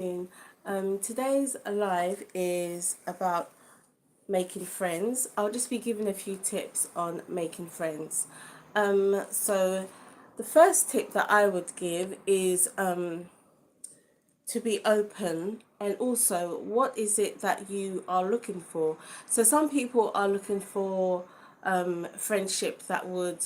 Today's live is about making friends. I'll just be giving a few tips on making friends. So the first tip that I would give is to be open, and also what is it that you are looking for. So some people are looking for friendship that would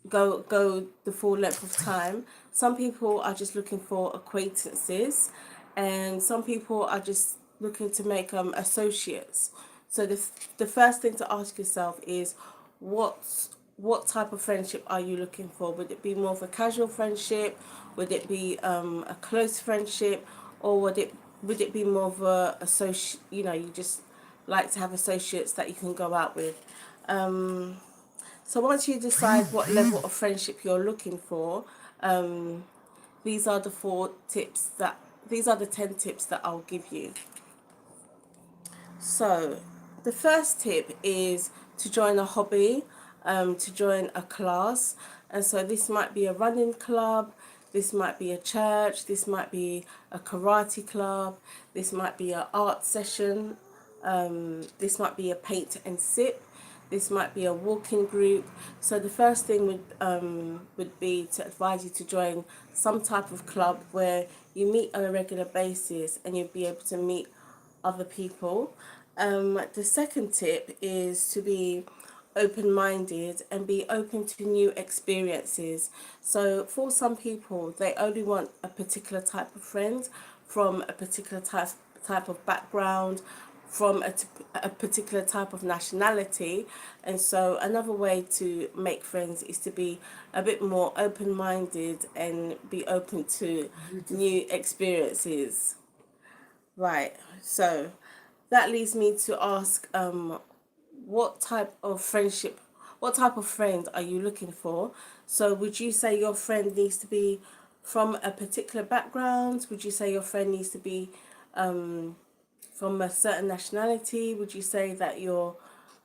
go the full length of time. Some people are just looking for acquaintances, and some people are just looking to make associates. So the first thing to ask yourself is what what type of friendship are you looking for? Would it be more of a casual friendship? Would it be a close friendship, or would it be more of a associate? You know, you just like to have associates that you can go out with. So once you decide what level of friendship you're looking for, um, these are the four tips that these are the 10 tips that I'll give you. So the first tip is to join a hobby, to join a class. And so this might be a running club, this might be a church, this might be a karate club, this might be an art session, this might be a paint and sip, this might be a walking group. So the first thing would be to advise you to join some type of club where you meet on a regular basis and you'll be able to meet other people. The second tip is to be open minded and be open to new experiences. So, for some people, they only want a particular type of friend from a particular type of background, from a particular type of nationality. And so, another way to make friends is to be a bit more open minded and be open to new experiences. Right, so that leads me to ask what type of friendship, what type of friend are you looking for? So, would you say your friend needs to be from a particular background? Would you say your friend needs to be from a certain nationality? Would you say that you're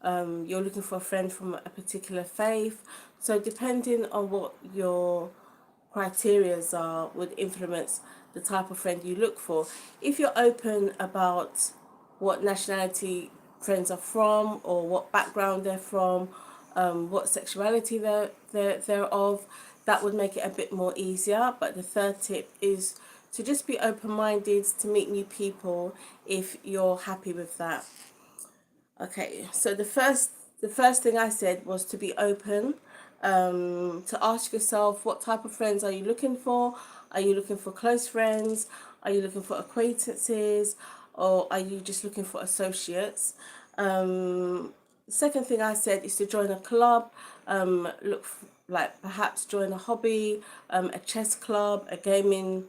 looking for a friend from a particular faith? So, depending on what your criterias are, would influence the type of friend you look for. If you're open about what nationality friends are from, or what background they're from, what sexuality they're of, that would make it a bit more easier. But the third tip is to just be open minded to meet new people if you're happy with that. Okay, so the first thing I said was to be open, to ask yourself what type of friends are you looking for? Are you looking for close friends? Are you looking for acquaintances? Or are you just looking for associates? The second thing I said is to join a club, like perhaps join a hobby, a chess club, a gaming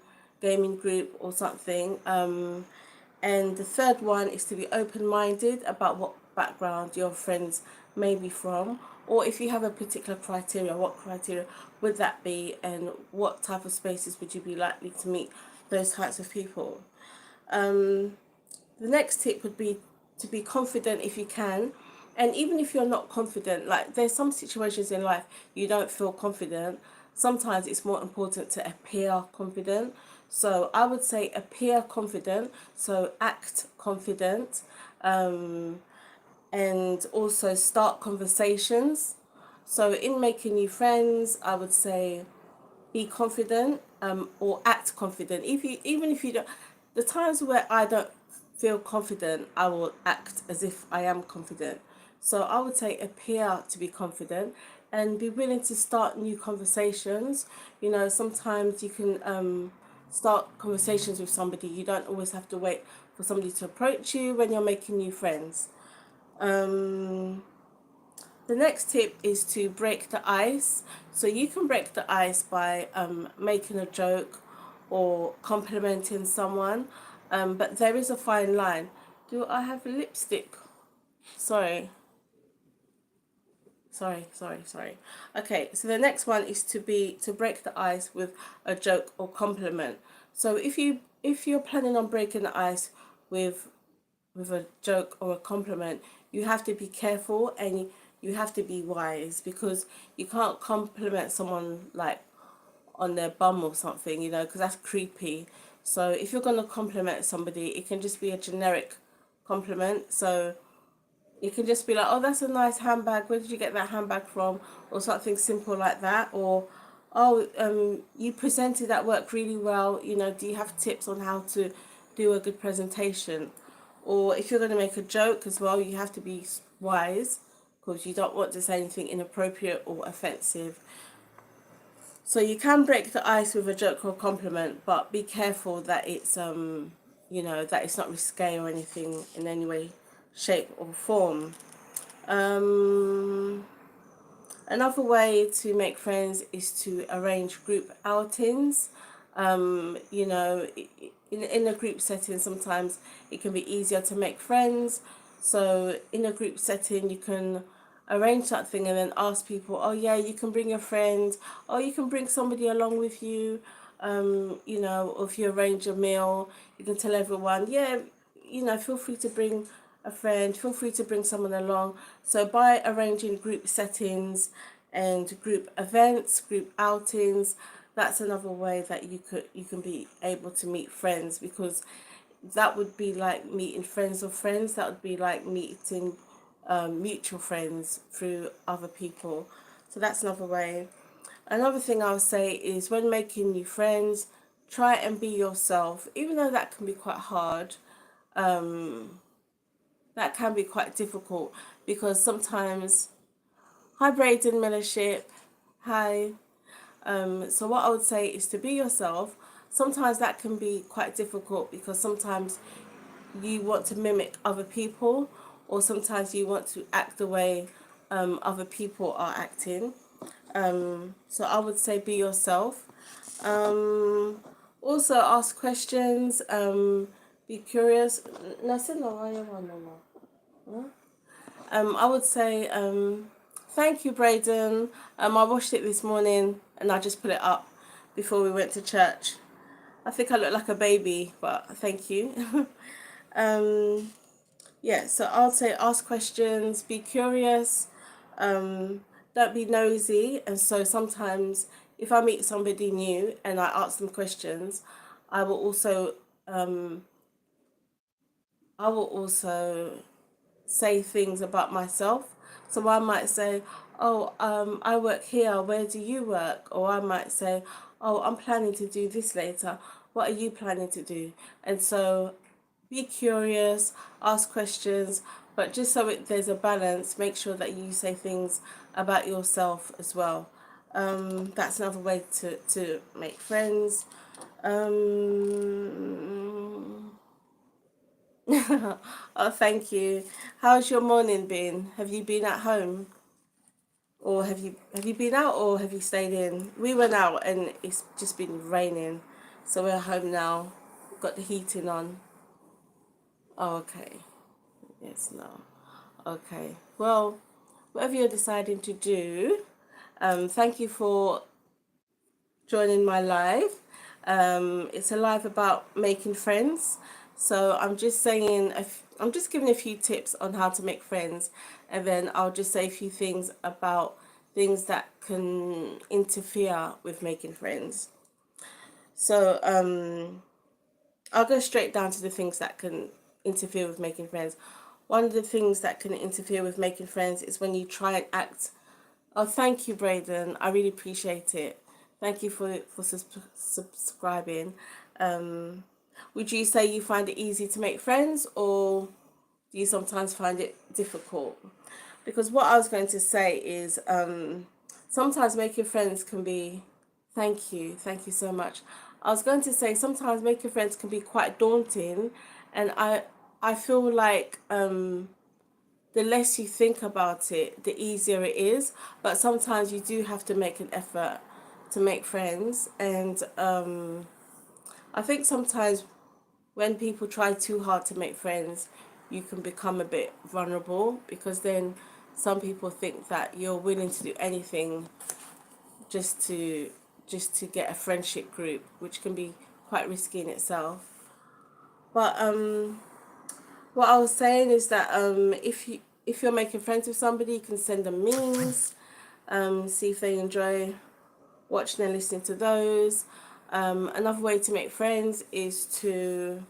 group or something. And the third one is to be open minded about what background your friends may be from, or if you have a particular criteria, what criteria would that be, and what type of spaces would you be likely to meet those types of people. The next tip would be to be confident if you can. And even if you're not confident, like there's some situations in life you don't feel confident, sometimes it's more important to appear confident. So I would say appear confident, so act confident, and also start conversations. So in making new friends, I would say be confident, or act confident. If you even if you don't, the times where I don't feel confident, I will act as if I am confident. So I would say appear to be confident and be willing to start new conversations. You know, sometimes you can start conversations with somebody. You don't always have to wait for somebody to approach you when you're making new friends. Um, the next tip is to break the ice. So you can break the ice by making a joke or complimenting someone, but there is a fine line. Do I have lipstick? Sorry. Sorry. Okay, so the next one is to break the ice with a joke or compliment. So if you're planning on breaking the ice with a joke or a compliment, you have to be careful, and you have to be wise, because you can't compliment someone like on their bum or something, because that's creepy. So if you're going to compliment somebody, it can just be a generic compliment. So it can just be like, oh, that's a nice handbag. Where did you get that handbag from? Or something simple like that. Or, oh, you presented at work really well. You know, do you have tips on how to do a good presentation? Or if you're going to make a joke as well, you have to be wise, because you don't want to say anything inappropriate or offensive. So you can break the ice with a joke or compliment, but be careful that it's you know, that it's not risque or anything in any way, shape or form. Um, Another way to make friends is to arrange group outings. You know, in a group setting, sometimes it can be easier to make friends. So in a group setting, you can arrange something and then ask people, oh yeah, you can bring a friend, or you can bring somebody along with you. You know, or if you arrange a meal, you can tell everyone, yeah, you know, feel free to bring a friend, feel free to bring someone along. So by arranging group settings and group events, group outings, that's another way that you can be able to meet friends, because that would be like meeting friends of friends. That would be like meeting mutual friends through other people. So that's another way. Another thing I'll say is, when making new friends, try and be yourself, even though that can be quite hard. That can be quite difficult, because sometimes, hi Braden Millership, hi. So what I would say is to be yourself. Sometimes that can be quite difficult, because sometimes you want to mimic other people, or sometimes you want to act the way other people are acting. So I would say be yourself. Um, Also ask questions. Be curious. No, no, I would say thank you, Braden. I washed it this morning and I just put it up before we went to church. I think I look like a baby, but thank you. Yeah, so I'll say ask questions, be curious, don't be nosy. And so sometimes if I meet somebody new and I ask them questions, I will also um, I will also say things about myself. So I might say, oh, I work here, where do you work? Or I might say, oh, I'm planning to do this later, what are you planning to do? And so be curious, ask questions, but just so there's a balance, make sure that you say things about yourself as well. That's another way to make friends. Oh, thank you. How's your morning been? Have you been at home? Or have you been out, or have you stayed in? We went out and it's just been raining. So we're home now. Got the heating on. Oh, okay. Yes, no. Okay. Well, whatever you're deciding to do, thank you for joining my live. It's a live about making friends. So I'm just saying, I'm just giving a few tips on how to make friends, and then I'll just say a few things about things that can interfere with making friends. So I'll go straight down to the things that can interfere with making friends. One of the things that can interfere with making friends is when you try and act. Oh, thank you, Braden. I really appreciate it. Thank you for subscribing. Would you say you find it easy to make friends, or do you sometimes find it difficult? Because what I was going to say is, sometimes making friends can be. Thank you so much. I was going to say sometimes making friends can be quite daunting, and I feel like the less you think about it, the easier it is. But sometimes you do have to make an effort to make friends, and I think sometimes when people try too hard to make friends, you can become a bit vulnerable, because then some people think that you're willing to do anything just to get a friendship group, which can be quite risky in itself. But what I was saying is that if you're making friends with somebody, you can send them memes, see if they enjoy watching and listening to those. Another way to make friends is to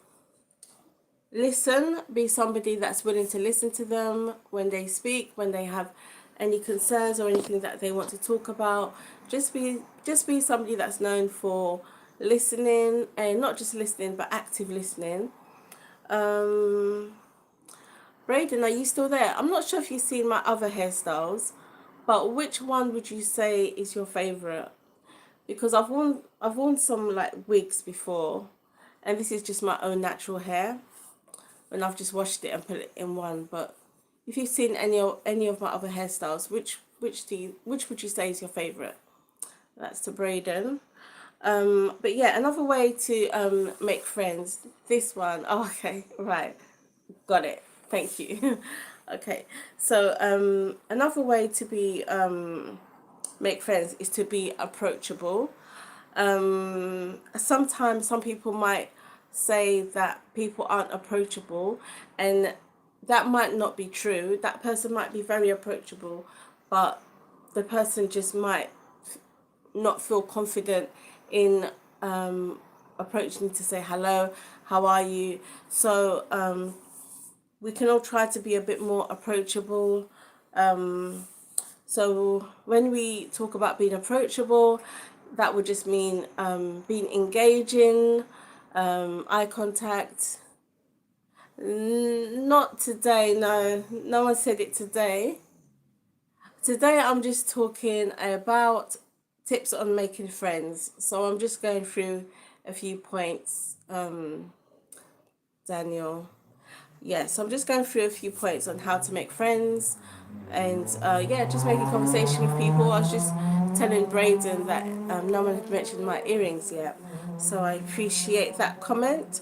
listen, be somebody that's willing to listen to them when they speak, when they have any concerns or anything that they want to talk about. Just be somebody that's known for listening, and not just listening but active listening. um Braden, are you still there? I'm not sure if you've seen my other hairstyles, but which one would you say is your favorite? Because I've worn some like wigs before, and this is just my own natural hair, and I've just washed it and put it in one. But if you've seen any of my other hairstyles, which would you say is your favorite? That's to Braden. But yeah, another way to make friends. This one. Oh, okay, right, got it. Thank you. Okay, so another way to be make friends is to be approachable. Sometimes some people might say that people aren't approachable, and that might not be true. That person might be very approachable, but the person just might not feel confident in approaching to say hello, how are you. So we can all try to be a bit more approachable. So when we talk about being approachable, that would just mean being engaging, eye contact. Not today, no. No one said it today. Today I'm just talking about tips on making friends. So I'm just going through a few points, Daniel. Yeah, so I'm just going through a few points on how to make friends, and yeah, just making conversation with people. I was just telling Braden that no one had mentioned my earrings yet, so I appreciate that comment.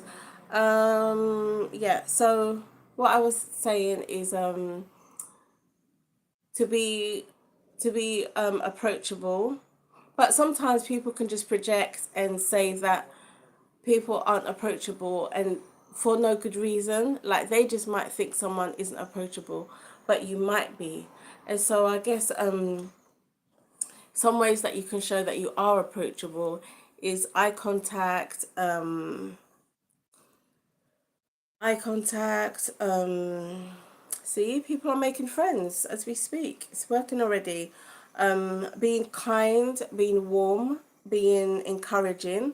Yeah, so what I was saying is to be approachable, but sometimes people can just project and say that people aren't approachable, and for no good reason. Like, they just might think someone isn't approachable, but you might be. And so I guess some ways that you can show that you are approachable is eye contact. See, people are making friends as we speak. It's working already. Being kind, being warm, being encouraging.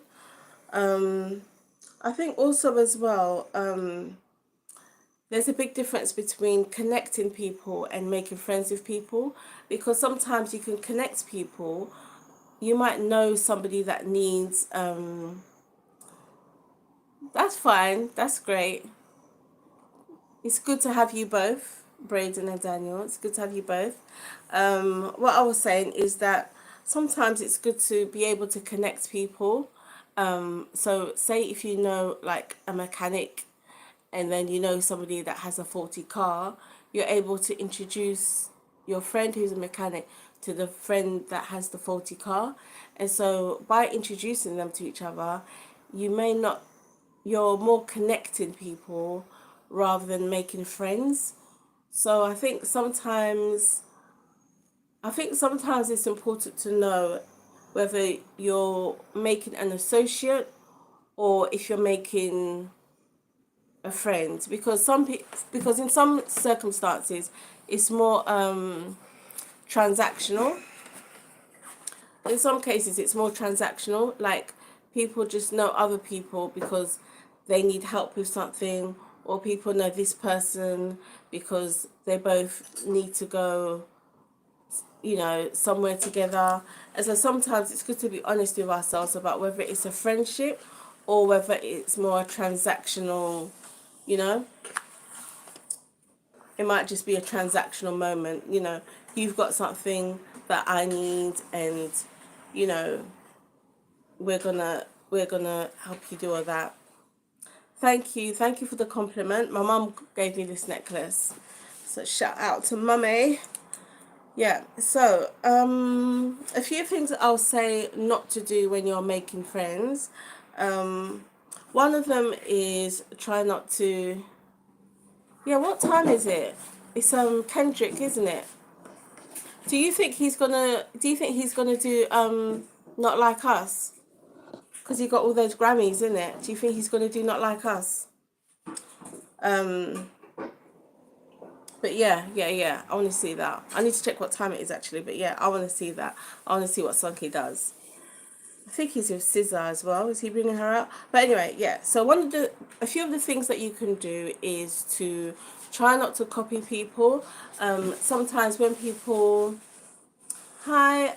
I think also as well, there's a big difference between connecting people and making friends with people, because sometimes you can connect people. You might know somebody that needs, that's fine, that's great. It's good to have you both, Braden and Daniel. It's good to have you both. What I was saying is that sometimes it's good to be able to connect people. So say if you know like a mechanic, and then you know somebody that has a faulty car, you're able to introduce your friend who's a mechanic to the friend that has the faulty car. And so by introducing them to each other, you may not, you're more connecting people rather than making friends. So I think sometimes it's important to know whether you're making an associate or if you're making a friend, because because in some circumstances it's more transactional. In some cases it's more transactional, like people just know other people because they need help with something, or people know this person because they both need to go, somewhere together. And so sometimes it's good to be honest with ourselves about whether it's a friendship or whether it's more transactional. you know it might just be a transactional moment. You've got something that I need, and you know we're gonna help you do all that. Thank you for the compliment. My mum gave me this necklace, so shout out to mummy. Yeah, so a few things that I'll say not to do when you're making friends. One of them is try not to. Yeah, what time is it? It's Kendrick, isn't it? Do you think he's gonna do Not Like Us? because he got all those Grammys, in it. Do you think he's going to do Not Like Us? But yeah. I want to see that. I need to check what time it is actually. But yeah, I want to see that. I want to see what song he does. I think he's with SZA as well. Is he bringing her out? But anyway, yeah. So a few of the things that you can do is to try not to copy people. Sometimes when people, hi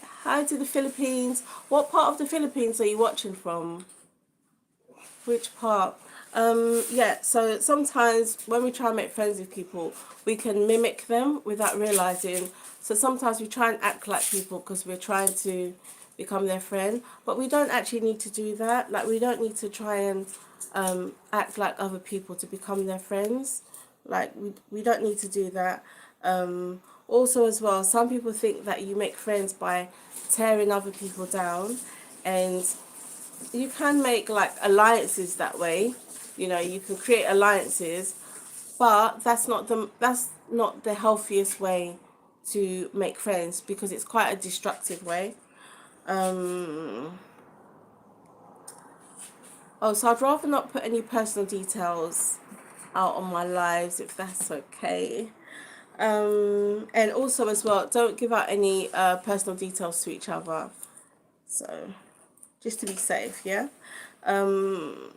to the Philippines. What part of the Philippines are you watching from? Which part? Yeah, so sometimes when we try and make friends with people, we can mimic them without realizing. So sometimes we try and act like people because we're trying to become their friend, but we don't actually need to do that. Like, we don't need to try and act like other people to become their friends. Like, we don't need to do that. Also, as well, some people think that you make friends by tearing other people down, and you can make like alliances that way. You know, you can create alliances, but that's not the healthiest way to make friends, because it's quite a destructive way. Oh, so I'd rather not put any personal details out on my lives, if that's okay. And also as well, don't give out any personal details to each other. So just to be safe, yeah. Um,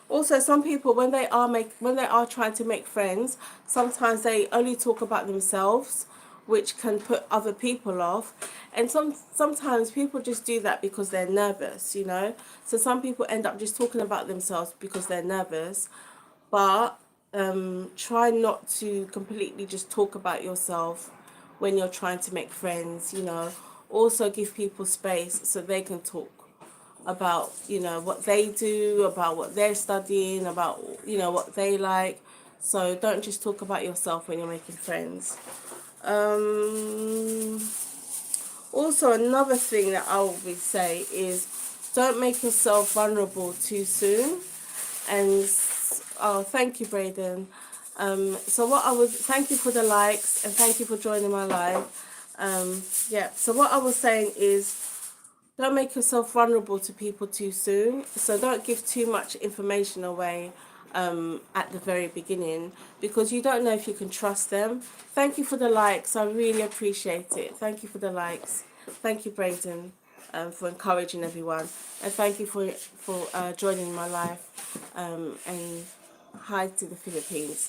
Also, some people, when they are trying to make friends, sometimes they only talk about themselves, which can put other people off. And sometimes people just do that because they're nervous, you know. So some people end up just talking about themselves because they're nervous. But try not to completely just talk about yourself when you're trying to make friends, you know. Also give people space so they can talk about, you know, what they do, about what they're studying, about, you know, what they like. So don't just talk about yourself when you're making friends. um Also, another thing that I would say is, don't make yourself vulnerable too soon. And oh, thank you, Braden. So what I would thank you for the likes, and thank you for joining my live. Yeah, so what I was saying is, don't make yourself vulnerable to people too soon. So don't give too much information away at the very beginning, because you don't know if you can trust them. Thank you for the likes. I really appreciate it. Thank you for the likes. Thank you, Braden, for encouraging everyone. And thank you for joining my live. And hi to the Philippines.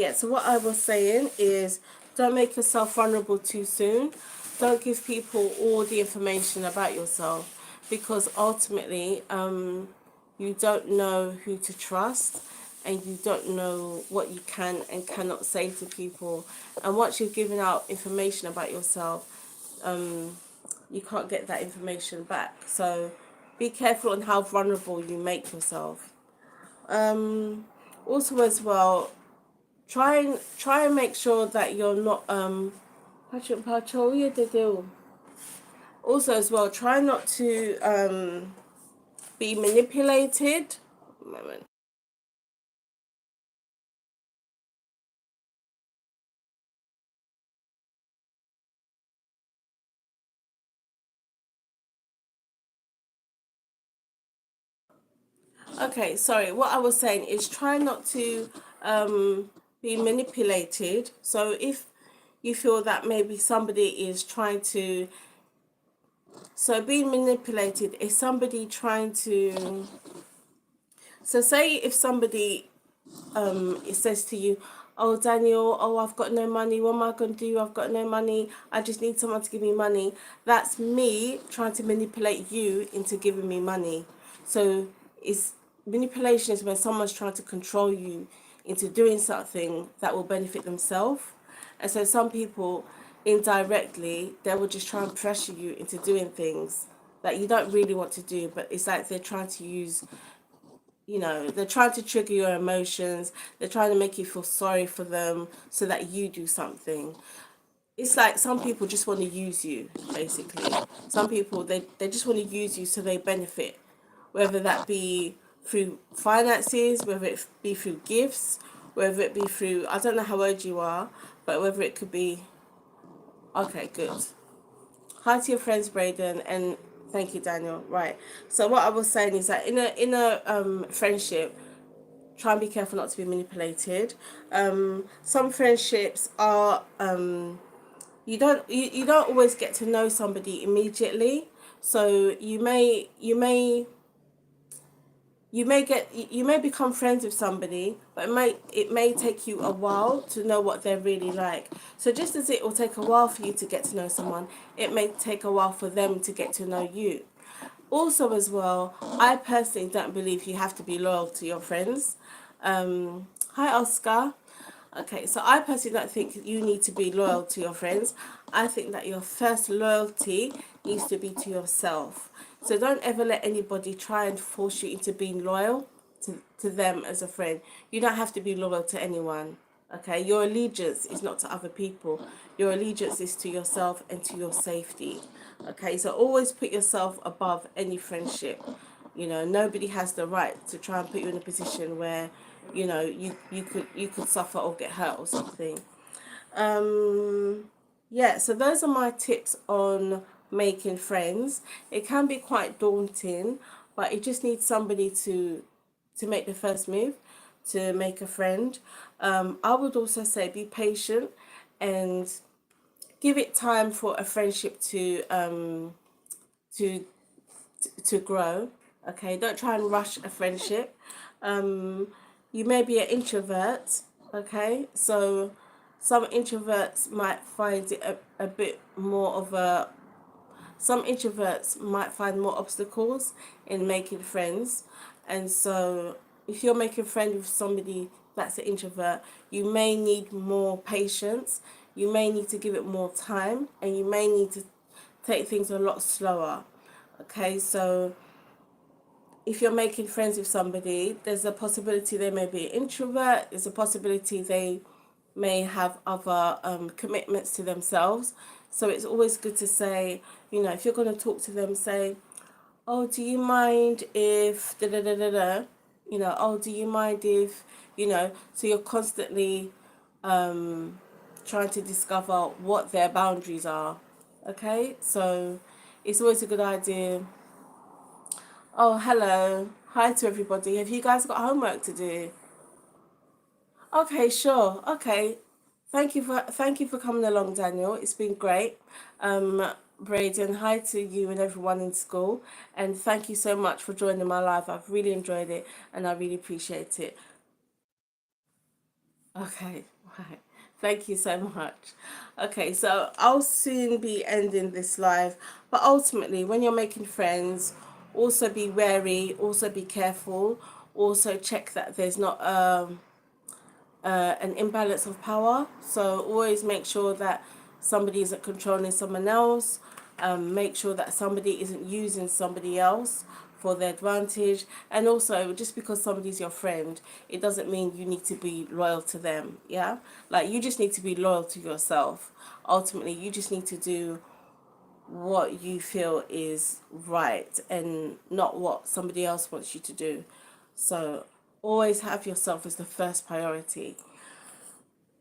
Yeah, so what I was saying is, don't make yourself vulnerable too soon. Don't give people all the information about yourself, because ultimately you don't know who to trust, and you don't know what you can and cannot say to people. And once you've given out information about yourself, you can't get that information back. So be careful on how vulnerable you make yourself. Also as well, try and make sure that you're not also as well, try not to be manipulated. Moment. Okay, sorry. What I was saying is, try not to be manipulated. So if you feel that maybe somebody is trying to, so being manipulated is somebody trying to, so say if somebody it says to you, oh Daniel, oh I've got no money, what am I going to do, I've got no money, I just need someone to give me money. That's me trying to manipulate you into giving me money. So it's manipulation is when someone's trying to control you into doing something that will benefit themselves. And so some people, indirectly, they will just try and pressure you into doing things that you don't really want to do, but it's like they're trying to use, you know, they're trying to trigger your emotions, they're trying to make you feel sorry for them so that you do something. It's like some people just want to use you, basically. Some people, they just want to use you so they benefit, whether that be through finances, whether it be through gifts, whether it be through, I don't know how old you are, but whether it could be, okay, good. Hi to your friends, Braden, and Thank you, Daniel. Right. So what I was saying is that in a friendship, try and be careful not to be manipulated. Some friendships are you don't always get to know somebody immediately. So you may become friends with somebody, but it may take you a while to know what they're really like. So just as it will take a while for you to get to know someone, it may take a while for them to get to know you. Also, as well, I personally don't believe you have to be loyal to your friends. Hi, Oscar. Okay, so I personally don't think you need to be loyal to your friends. I think that your first loyalty needs to be to yourself. So don't ever let anybody try and force you into being loyal to them as a friend. You don't have to be loyal to anyone. Okay, your allegiance is not to other people. Your allegiance is to yourself and to your safety. Okay, so always put yourself above any friendship. Nobody has the right to try and put you in a position where you could suffer or get hurt or something. Yeah, so those are my tips on making friends. It can be quite daunting, but it just needs somebody to make the first move to make a friend. I would also say be patient and give it time for a friendship to to grow. Okay, don't try and rush a friendship. You may be an introvert. Okay, so some introverts might find it a bit more of a some introverts might find more obstacles in making friends. And so if you're making friends with somebody that's an introvert, you may need more patience, you may need to give it more time, and you may need to take things a lot slower. Okay, so if you're making friends with somebody, there's a possibility they may be an introvert, there's a possibility they may have other commitments to themselves. So it's always good to say, if you're going to talk to them, say, oh, do you mind if da da da da da? Oh, do you mind if, so you're constantly trying to discover what their boundaries are. Okay, so it's always a good idea. Oh, hello. Hi to everybody. Have you guys got homework to do? Okay, sure. Okay. Thank you for coming along, Daniel. It's been great. Braden, hi to you and everyone in school. And thank you so much for joining my live. I've really enjoyed it and I really appreciate it. Okay, right. Thank you so much. Okay, so I'll soon be ending this live, but ultimately, when you're making friends, also be wary, also be careful, also check that there's not an imbalance of power. So always make sure that somebody isn't controlling someone else. Make sure that somebody isn't using somebody else for their advantage. And also, just because somebody's your friend, it doesn't mean you need to be loyal to them. Yeah, like you just need to be loyal to yourself. Ultimately, you just need to do what you feel is right and not what somebody else wants you to do. So always have yourself as the first priority.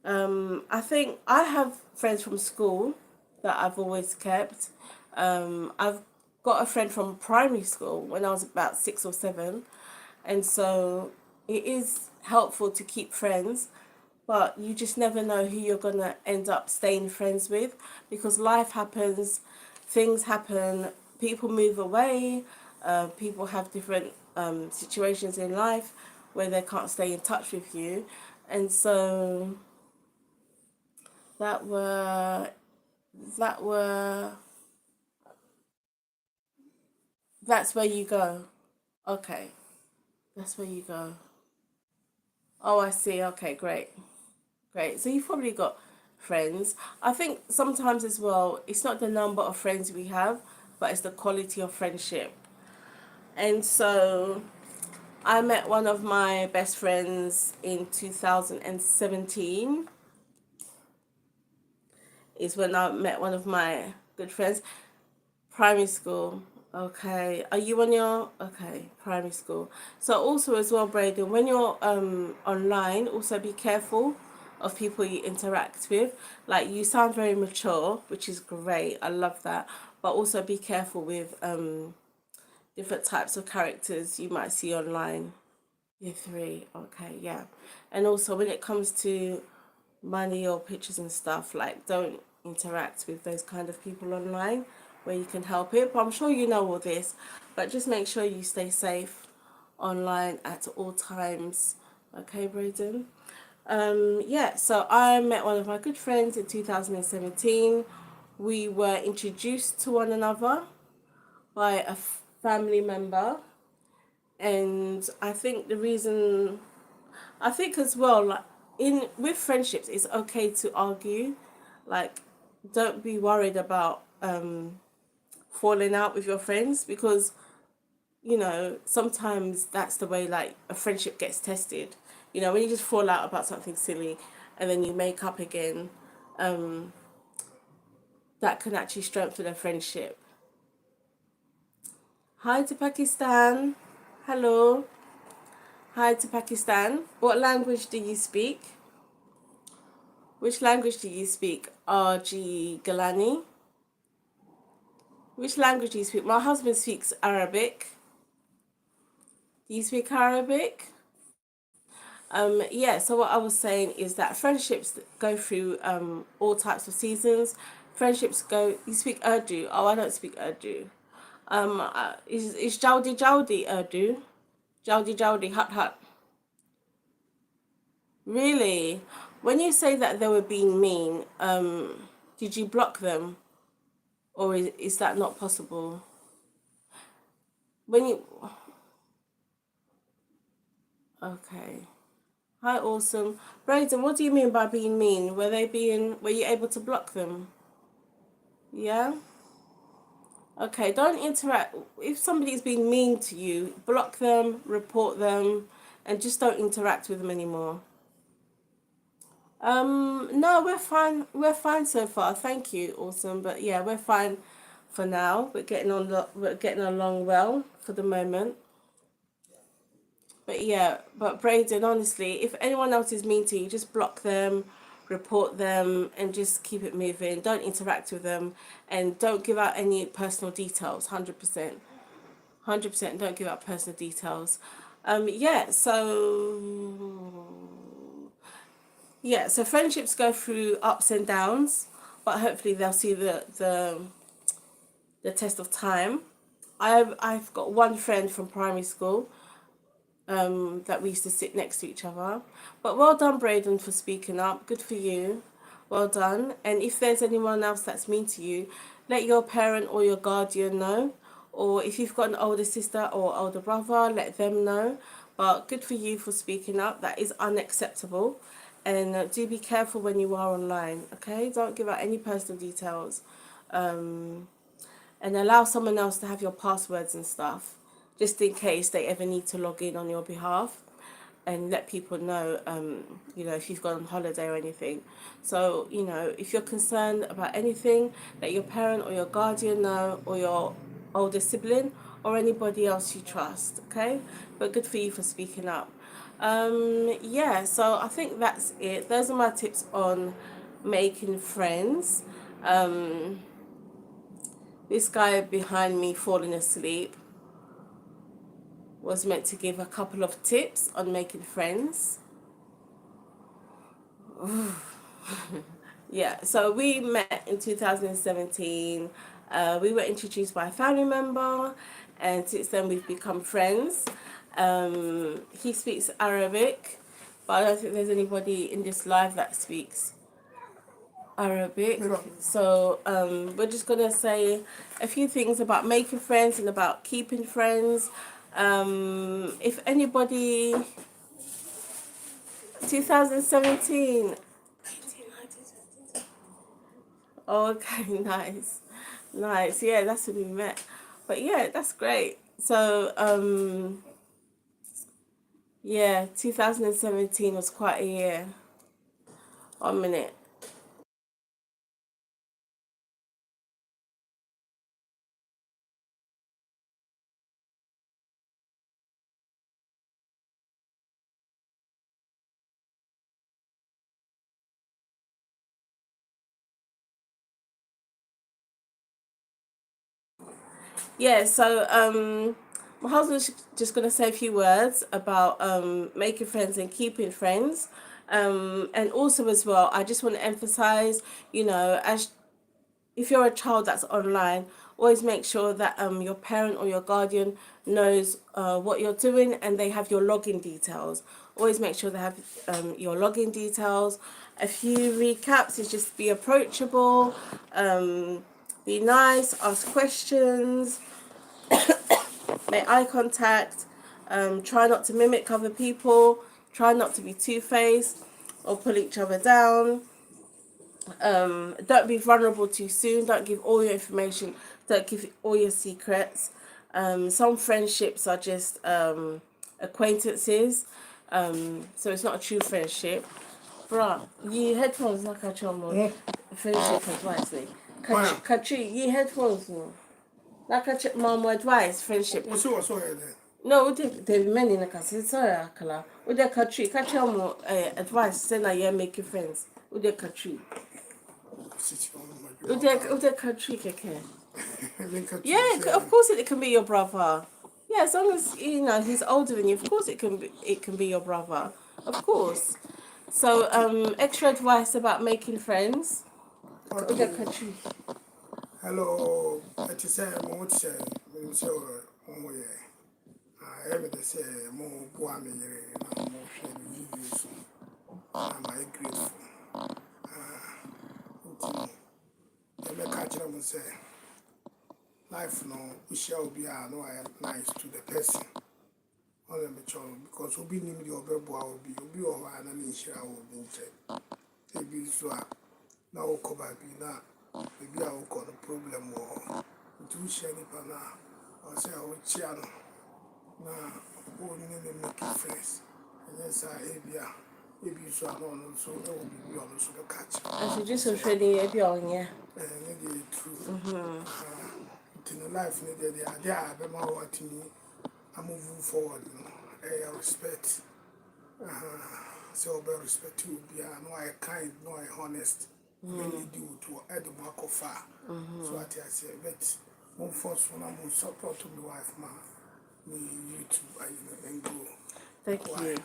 I think I have friends from school that I've always kept. I've got a friend from primary school when I was about 6 or 7, and so it is helpful to keep friends, but you just never know who you're gonna end up staying friends with because life happens, things happen, people move away, people have different situations in life where they can't stay in touch with you, and so that were that were that's where you go. Okay, that's where you go. Oh, I see. Okay, great. Great. So you've probably got friends. I think sometimes as well, it's not the number of friends we have, but it's the quality of friendship. And so I met one of my best friends in 2017 is when I met one of my good friends. Primary school. Okay. Are you on your primary school? So also as well, Braden, when you're online, also be careful of people you interact with. Like you sound very mature, which is great. I love that. but also be careful with different types of characters you might see online. Year three, okay, yeah. And also when it comes to money or pictures and stuff, like don't interact with those kind of people online where you can help it. But I'm sure you know all this, but just make sure you stay safe online at all times. Okay, Braden? Yeah, so I met one of my good friends in 2017. We were introduced to one another by a family member, and I think the reason, I think as well, like in with friendships, it's okay to argue. Like, don't be worried about falling out with your friends, because sometimes that's the way like a friendship gets tested. When you just fall out about something silly and then you make up again, that can actually strengthen a friendship. Hi to Pakistan. Hello. Hi to Pakistan. What language do you speak? Which language do you speak? RG Galani. Which language do you speak? My husband speaks Arabic. Do you speak Arabic? Yeah, so what I was saying is that friendships go through all types of seasons. Friendships go, you speak Urdu. Oh, I don't speak Urdu. Is Jowdy Jowdy Urdu? Jowdy Jowdy Hut Hut. Really? When you say that they were being mean, did you block them? Or is that not possible? When you, okay. Hi, awesome. Braden, what do you mean by being mean? Were you able to block them? Yeah? Okay, don't interact. If somebody's being mean to you, block them, report them, and just don't interact with them anymore. No, we're fine. We're fine so far. Thank you, awesome. But yeah, we're fine for now. We're getting along well for the moment. But yeah, but Braden, honestly, if anyone else is mean to you, just block them, report them, and just keep it moving. Don't interact with them, and don't give out any personal details. 100%, 100%. Don't give out personal details. Yeah. So friendships go through ups and downs, but hopefully they'll see the test of time. I've got one friend from primary school that we used to sit next to each other. But well done, Braden, for speaking up. Good for you. Well done. And if there's anyone else that's mean to you, let your parent or your guardian know. Or if you've got an older sister or older brother, let them know. But good for you for speaking up. That is unacceptable. And do be careful when you are online, okay? Don't give out any personal details. And allow someone else to have your passwords and stuff, just in case they ever need to log in on your behalf, and let people know, if you've gone on holiday or anything. So, if you're concerned about anything, let your parent or your guardian know, or your older sibling, or anybody else you trust, okay? But good for you for speaking up. Yeah, so I think that's it. Those are my tips on making friends. This guy behind me falling asleep was meant to give a couple of tips on making friends. Yeah, so we met in 2017. We were introduced by a family member, and since then we've become friends. He speaks Arabic, but I don't think there's anybody in this live that speaks Arabic. So we're just gonna say a few things about making friends and about keeping friends. If anybody, 2017. Oh, okay, nice, nice. Yeah, that's when we met. But yeah, that's great. So yeah, 2017 was quite a year. 1 minute. Yeah, so my husband's just gonna say a few words about making friends and keeping friends. And also as well, I just want to emphasize, as if you're a child that's online, always make sure that your parent or your guardian knows what you're doing and they have your login details. Always make sure they have your login details. A few recaps is just be approachable, be nice, ask questions, make eye contact, try not to mimic other people, try not to be two-faced or pull each other down. Don't be vulnerable too soon. Don't give all your information. Don't give all your secrets. Some friendships are just acquaintances. So it's not a true friendship. Bruh, ye headphones like a chum. Friendship advice. Kachi, ye headphones no. Like a mom advice, friendship. What's there? No, we did the many in the castle. Sorry, Akala. We did catch more advice. Say that you're making friends. We did country. We did country, keke. Yeah, of course it can be your brother. Yeah, as long as he's older than you, of course it can be your brother. Of course. So extra advice about making friends. We did country. Hello, I just say, I'm say, everything say, more boy, me, more videos. I'm grateful. I catch them say, life no, we shall be no, I am nice to the person. All them because we'll be named your baby, will be over and share will be check. Maybe so now cover be now. Maybe I will call a problem or do share the banana or say I will cheer. Now, only make friends. And yes, maybe so I don't so that will be honest with the catch. I should just already be on, yeah. And true. In the life, they are watching me. I'm moving forward, I respect. So, be respect you, be no, I kind, no, I honest. Really do to add the mark of far. So, I say, but one force when I'm support to my wife, man. YouTube and go. Thank you.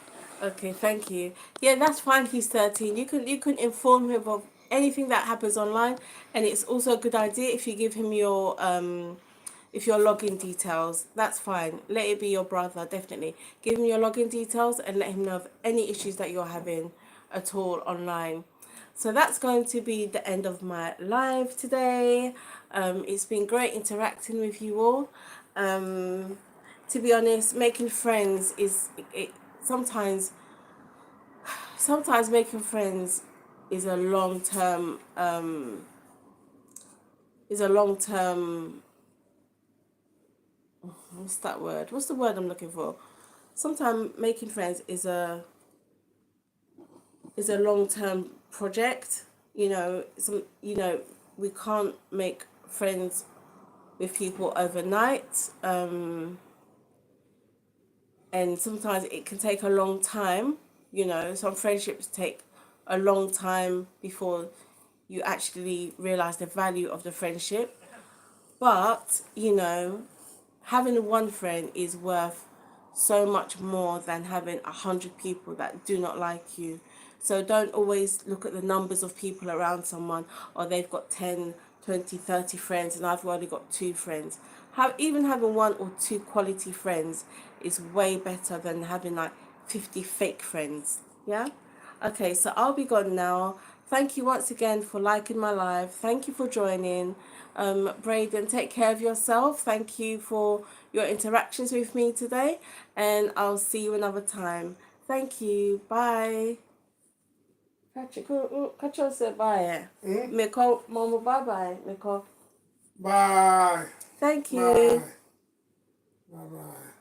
Okay, thank you. Yeah, that's fine. He's 13. You can inform him of anything that happens online, and it's also a good idea if you give him your if your login details. That's fine. Let it be your brother. Definitely give him your login details and let him know of any issues that you're having at all online. So that's going to be the end of my live today. It's been great interacting with you all. To be honest, making friends sometimes making friends is a long term what's that word? What's the word I'm looking for? Sometimes making friends is a long term project. We can't make friends with people overnight. And sometimes it can take a long time. Some friendships take a long time before you actually realize the value of the friendship. But having one friend is worth so much more than having 100 people that do not like you. So don't always look at the numbers of people around someone, or they've got 10, 20, 30 friends and I've only got 2 friends. Even having 1 or 2 quality friends is way better than having like 50 fake friends. Yeah? Okay, so I'll be gone now. Thank you once again for liking my live. Thank you for joining. Braden, take care of yourself. Thank you for your interactions with me today, and I'll see you another time. Thank you. Bye. Catch you say bye. Me call Mama bye bye. Me call. Bye. Thank you. Bye bye.